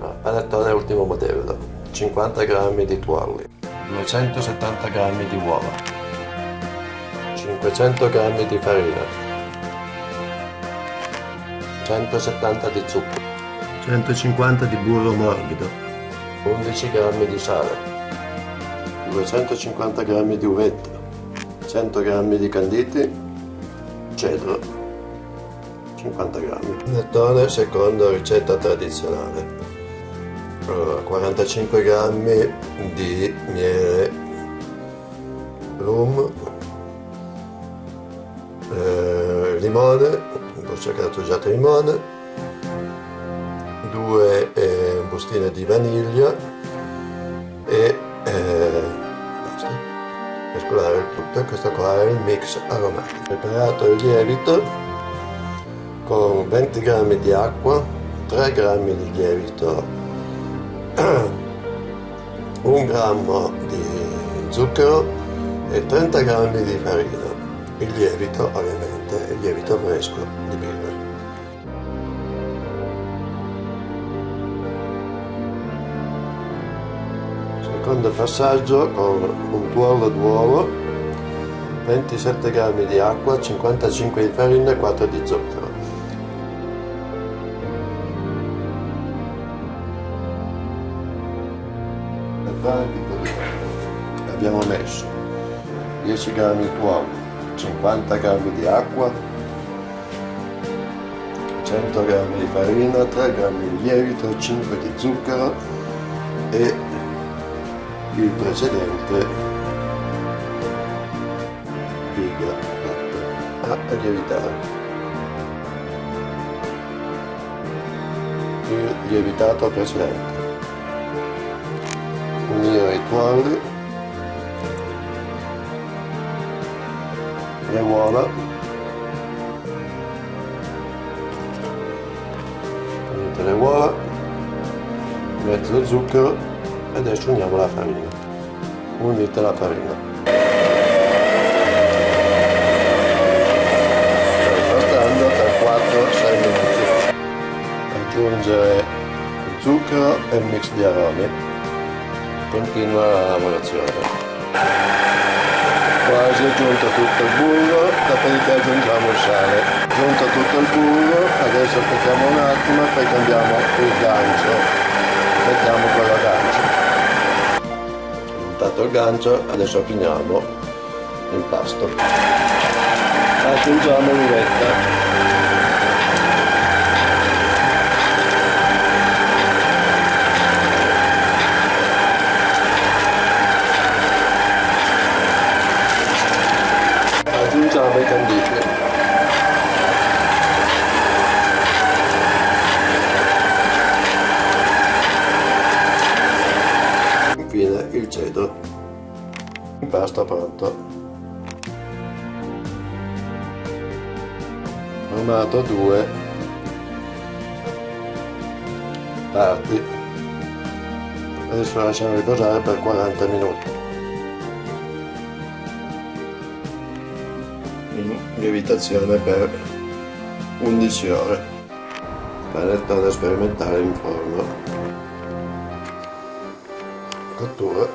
Panettone ultimo modello, 50 g di tuorli, 270 g di uova, 500 g di farina, 170 di zucchero, 150 di burro morbido, 11 g di sale, 250 g di uvetta, 100 g di canditi, cedro, 50 g. Panettone secondo ricetta tradizionale. 45 g di miele rum, limone, un po' grattugiato limone, 2 bustine di vaniglia e basta. Mescolare il tutto. Questo qua è il mix aromatico. Preparato il lievito con 20 g di acqua, 3 g di lievito, 1 grammo di zucchero e 30 g di farina. Il lievito ovviamente è il lievito fresco di birra. Secondo passaggio, con un tuorlo d'uovo, 27 g di acqua, 55 di farina e 4 di zucchero. Abbiamo messo 10 g di tuorlo, 50 g di acqua, 100 g di farina, 3 g di lievito, 5 di zucchero e il precedente birra a lievitare. Il lievitato precedente. Unire i tuorli, le uova, unite le uova, mezzo zucchero e adesso uniamo la farina. Unite la farina. Impastando per 4-6 minuti. Aggiungere il zucchero e il mix di aromi. Continua la lavorazione. Quasi aggiunto tutto il burro, dopodiché aggiungiamo il sale. Aggiunto tutto il burro, adesso aspettiamo un attimo e poi cambiamo il gancio. Mettiamo quello a gancio. Montato il gancio, adesso finiamo l'impasto. Aggiungiamo l'uvetta. Aggiungiamo i canditi. Infine il cedro. Impasto pronto. Formato 2 parti. Adesso lo lasciamo riposare per 40 minuti. In lievitazione per 11 ore. Panettone sperimentale in forno. Cottura